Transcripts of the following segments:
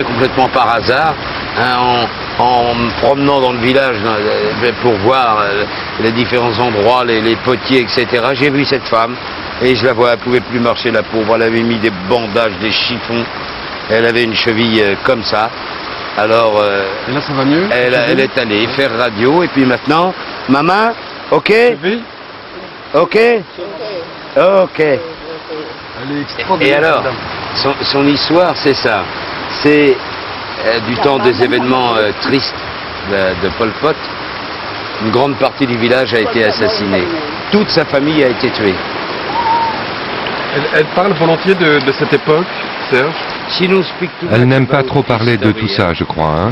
Complètement par hasard, hein, en me promenant dans le village pour voir les différents endroits, les potiers, etc. J'ai vu cette femme et je la vois, elle ne pouvait plus marcher, la pauvre. Elle avait mis des bandages, des chiffons. Elle avait une cheville comme ça. Alors, et là, ça va mieux. Elle est allée faire radio et puis maintenant, maman, ok, ok, ok. Et alors, son histoire, c'est ça. C'est du temps des événements tristes de Pol Pot. Une grande partie du village a été assassinée. Toute sa famille a été tuée. Elle parle volontiers de cette époque, Serge. Elle n'aime pas trop parler de tout ça, je crois. Hein?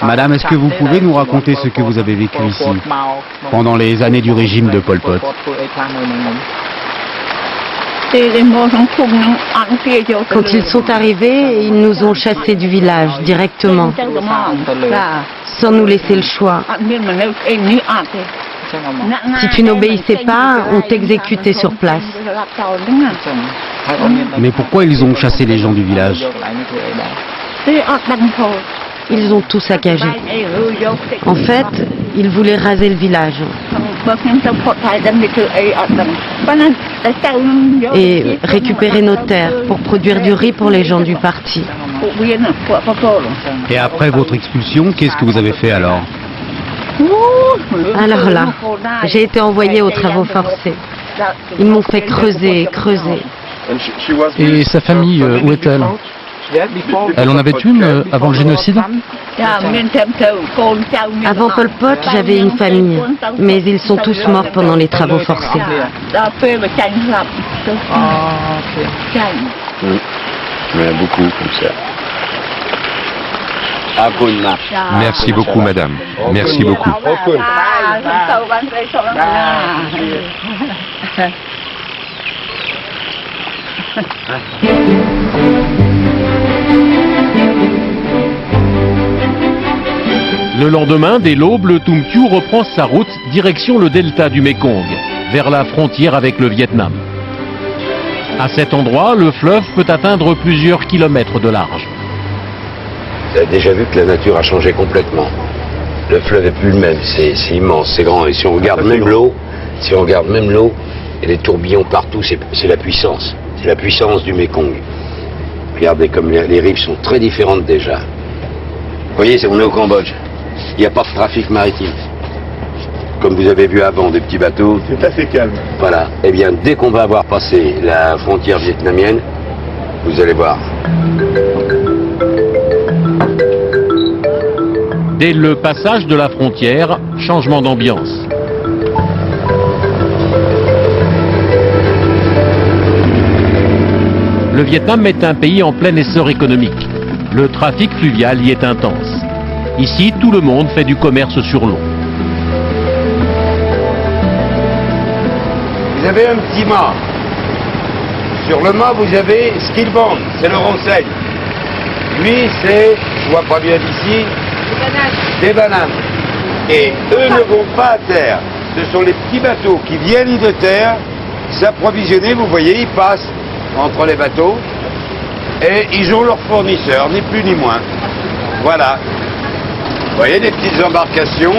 Madame, est-ce que vous pouvez nous raconter ce que vous avez vécu ici, pendant les années du régime de Pol Pot? Quand ils sont arrivés, ils nous ont chassés du village directement, sans nous laisser le choix. Si tu n'obéissais pas, on t'exécutait sur place. Mais pourquoi ils ont chassé les gens du village? Ils ont tout saccagé. En fait, ils voulaient raser le village. Et récupérer nos terres pour produire du riz pour les gens du parti. Et après votre expulsion, qu'est-ce que vous avez fait alors? Alors là, j'ai été envoyée aux travaux forcés. Ils m'ont fait creuser et creuser. Et sa famille, où est-elle? Elle en avait une avant le génocide? Avant Pol Pot, j'avais une famille, mais ils sont tous morts pendant les travaux forcés. Il y en a beaucoup comme ça. Merci beaucoup, madame. Merci beaucoup. Le lendemain, dès l'aube, le Tung Thieu reprend sa route direction le delta du Mekong, vers la frontière avec le Vietnam. À cet endroit, le fleuve peut atteindre plusieurs kilomètres de large. Vous avez déjà vu que la nature a changé complètement. Le fleuve n'est plus le même, c'est immense, c'est grand. Et si on regarde même l'eau, et les tourbillons partout, c'est la puissance. C'est la puissance du Mekong. Regardez comme les rives sont très différentes déjà. Vous voyez, on est au Cambodge. Il n'y a pas de trafic maritime. Comme vous avez vu avant, des petits bateaux. C'est assez calme. Voilà. Eh bien, dès qu'on va avoir passé la frontière vietnamienne, vous allez voir. Dès le passage de la frontière, changement d'ambiance. Le Vietnam est un pays en plein essor économique. Le trafic fluvial y est intense. Ici, tout le monde fait du commerce sur l'eau. Vous avez un petit mât. Sur le mât, vous avez ce qu'ils vendent, c'est le renseigne. Lui, c'est, je vois pas bien d'ici, des bananes. Et eux ne vont pas à terre. Ce sont les petits bateaux qui viennent de terre s'approvisionner. Vous voyez, ils passent entre les bateaux et ils ont leurs fournisseurs, ni plus ni moins. Voilà. Vous voyez, des petites embarcations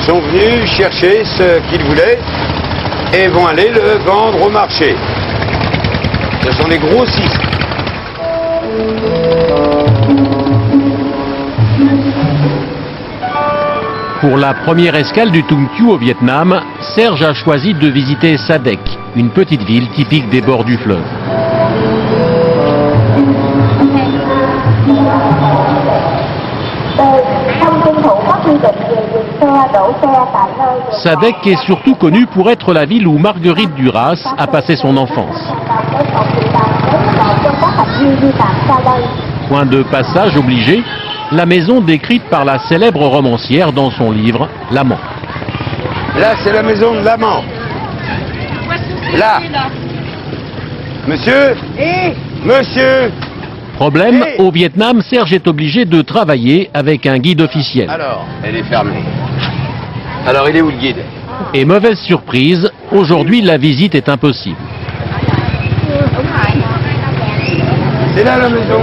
sont venues chercher ce qu'ils voulaient et vont aller le vendre au marché. Ce sont les grossistes. Pour la première escale du Tung Thieu au Vietnam, Serge a choisi de visiter Sa Dec, une petite ville typique des bords du fleuve. Sa Dec est surtout connue pour être la ville où Marguerite Duras a passé son enfance. Point de passage obligé, la maison décrite par la célèbre romancière dans son livre « L'amant ». Là, c'est la maison de l'amant. Là. Monsieur. Monsieur. Problème, au Vietnam, Serge est obligé de travailler avec un guide officiel. Alors, elle est fermée. Alors, il est où le guide? Et mauvaise surprise, aujourd'hui la visite est impossible. C'est là la maison.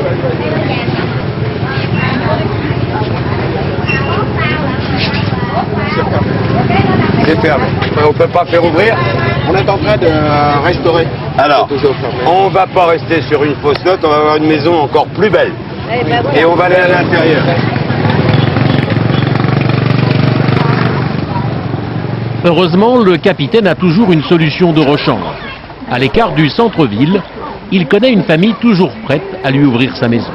C'est fermé. On ne peut pas faire ouvrir. On est en train de restaurer. Alors, on ne va pas rester sur une fausse note, on va avoir une maison encore plus belle. Et on va aller à l'intérieur. Heureusement, le capitaine a toujours une solution de rechange. À l'écart du centre-ville, il connaît une famille toujours prête à lui ouvrir sa maison.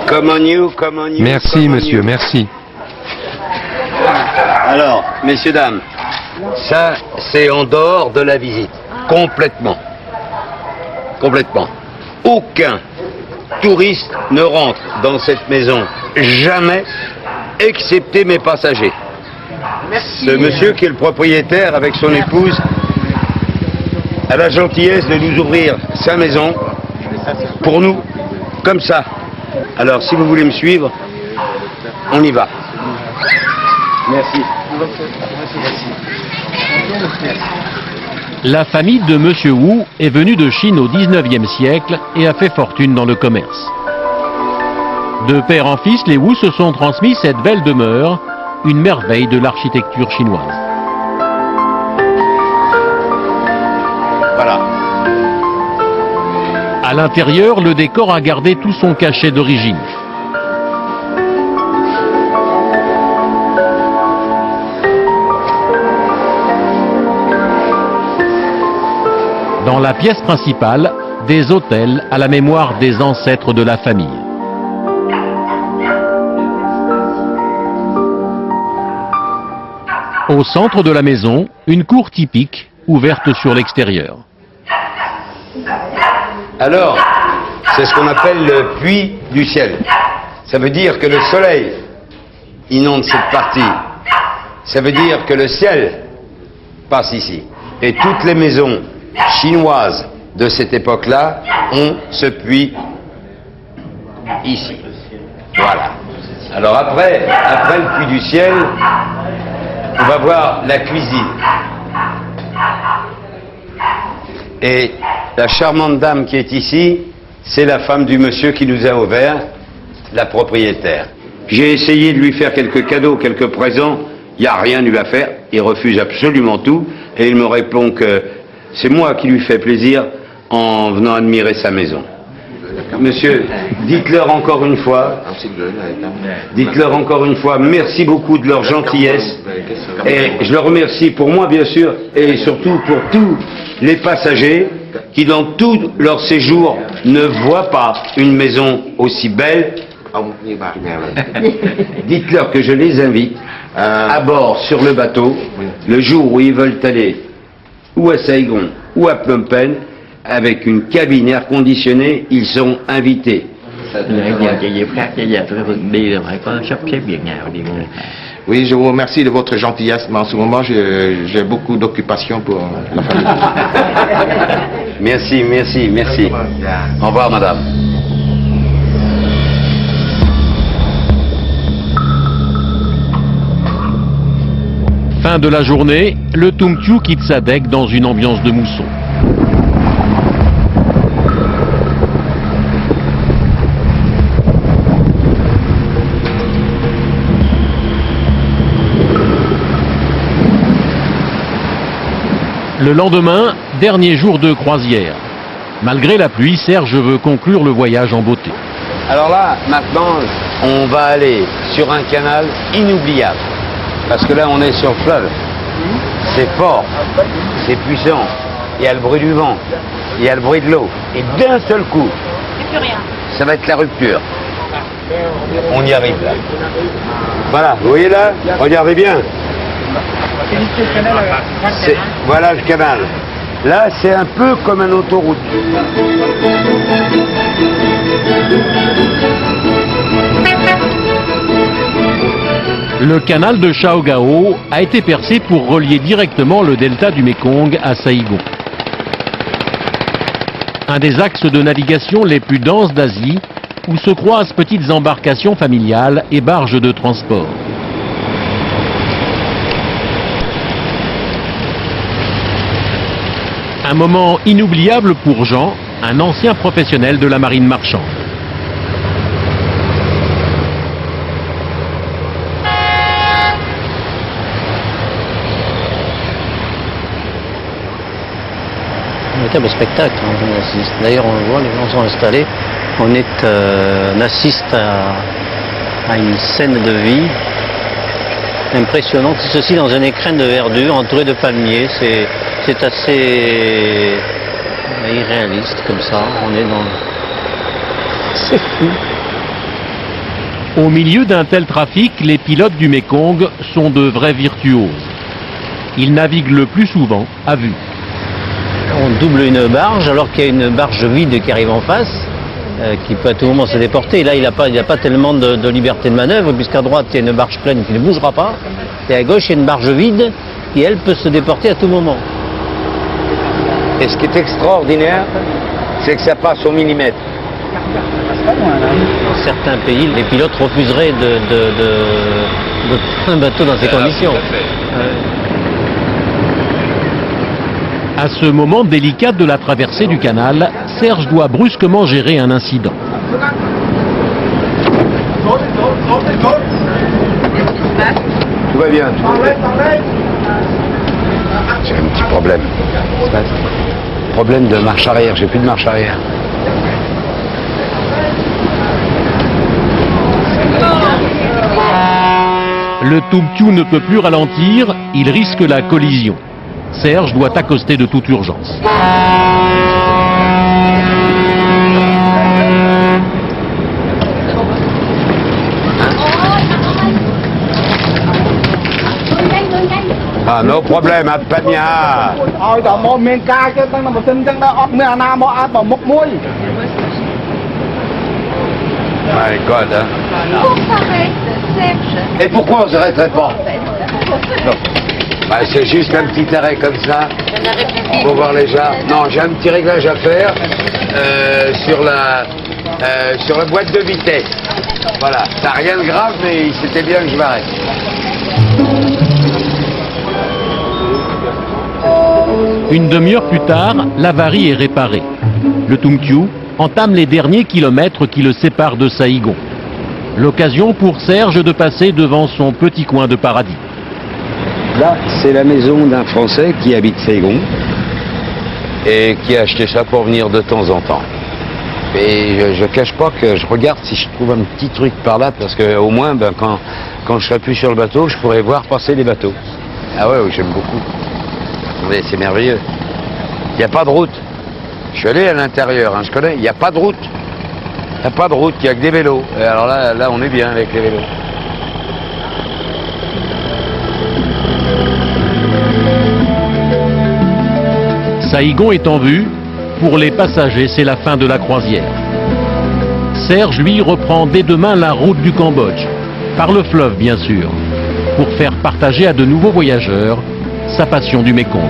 Come on you. Merci, monsieur, merci. Alors, messieurs, dames, ça, c'est en dehors de la visite. Complètement. Complètement. Aucun touriste ne rentre dans cette maison. Jamais, excepté mes passagers. Merci. Ce monsieur qui est le propriétaire avec son épouse a la gentillesse de nous ouvrir sa maison pour nous, comme ça. Alors, si vous voulez me suivre, on y va. Merci. La famille de Monsieur Wu est venue de Chine au 19e siècle et a fait fortune dans le commerce. De père en fils, les Wu se sont transmis cette belle demeure, une merveille de l'architecture chinoise. Voilà. À l'intérieur, le décor a gardé tout son cachet d'origine. Dans la pièce principale, des autels à la mémoire des ancêtres de la famille. Au centre de la maison, une cour typique, ouverte sur l'extérieur. Alors, c'est ce qu'on appelle le puits du ciel. Ça veut dire que le soleil inonde cette partie. Ça veut dire que le ciel passe ici. Et toutes les maisons chinoises de cette époque-là ont ce puits ici. Voilà. Alors après le puits du ciel, on va voir la cuisine. Et la charmante dame qui est ici, c'est la femme du monsieur qui nous a ouvert, la propriétaire. J'ai essayé de lui faire quelques cadeaux, quelques présents, il n'y a rien lui à faire, il refuse absolument tout, et il me répond que c'est moi qui lui fais plaisir en venant admirer sa maison. Monsieur, dites-leur encore une fois, merci beaucoup de leur gentillesse, et je leur remercie pour moi bien sûr, et surtout pour tous les passagers qui dans tout leur séjour ne voient pas une maison aussi belle. Dites-leur que je les invite à bord sur le bateau, le jour où ils veulent aller ou à Saigon ou à Phnom Penh, avec une cabine air conditionnée, ils sont invités. Oui, je vous remercie de votre gentillesse, mais en ce moment, j'ai beaucoup d'occupations pour la famille. Merci, merci, merci. Au revoir, madame. Fin de la journée, le Tung Thiu quitte sa deck dans une ambiance de mousson. Le lendemain, dernier jour de croisière. Malgré la pluie, Serge veut conclure le voyage en beauté. Alors là, maintenant, on va aller sur un canal inoubliable. Parce que là, on est sur le fleuve. C'est fort, c'est puissant. Il y a le bruit du vent, il y a le bruit de l'eau. Et d'un seul coup, ça va être la rupture. On y arrive là. Voilà, vous voyez là? Regardez bien. Voilà le canal. Là, c'est un peu comme une autoroute. Le canal de Chaogao a été percé pour relier directement le delta du Mékong à Saïgon. Un des axes de navigation les plus denses d'Asie, où se croisent petites embarcations familiales et barges de transport. Un moment inoubliable pour Jean, un ancien professionnel de la marine marchande. Un véritable spectacle, on assiste. D'ailleurs, on le voit, les gens sont installés. On assiste à une scène de vie impressionnante. Ceci dans un écrin de verdure entouré de palmiers. C'est assez irréaliste comme ça. On est dans... C'est fou. Au milieu d'un tel trafic, les pilotes du Mékong sont de vrais virtuoses. Ils naviguent le plus souvent à vue. On double une barge alors qu'il y a une barge vide qui arrive en face, qui peut à tout moment se déporter. Et là, il n'a pas tellement de liberté de manœuvre, puisqu'à droite, il y a une barge pleine qui ne bougera pas. Et à gauche, il y a une barge vide qui, elle, peut se déporter à tout moment. Et ce qui est extraordinaire, c'est que ça passe au millimètre. Dans certains pays, les pilotes refuseraient de un bateau dans ces conditions. À ce moment délicat de la traversée du canal, Serge doit brusquement gérer un incident. Tout va bien. J'ai un petit problème. Problème de marche arrière, j'ai plus de marche arrière. Le Tumpiu ne peut plus ralentir, il risque la collision. Serge doit accoster de toute urgence. Ah, no problème, à Pania. My God, hein. Et pourquoi on s'arrêterait pas? Non. Bah, c'est juste un petit arrêt comme ça, pour voir les gens. Non, j'ai un petit réglage à faire sur la boîte de vitesse. Voilà, ça n'a rien de grave, mais c'était bien que je m'arrête. Une demi-heure plus tard, l'avarie est réparée. Le Tumpiu entame les derniers kilomètres qui le séparent de Saïgon. L'occasion pour Serge de passer devant son petit coin de paradis. Là, c'est la maison d'un Français qui habite Saïgon et qui a acheté ça pour venir de temps en temps. Et je cache pas que je regarde si je trouve un petit truc par là, parce que au moins, ben, quand je serai plus sur le bateau, je pourrai voir passer les bateaux. Ah ouais, oui, j'aime beaucoup. C'est merveilleux. Il n'y a pas de route. Je suis allé à l'intérieur, hein, je connais. Il n'y a pas de route. Il n'y a pas de route, il n'y a que des vélos. Et alors là, on est bien avec les vélos. Saïgon est en vue. Pour les passagers, c'est la fin de la croisière. Serge, lui, reprend dès demain la route du Cambodge. Par le fleuve, bien sûr. Pour faire partager à de nouveaux voyageurs sa passion du Mékong.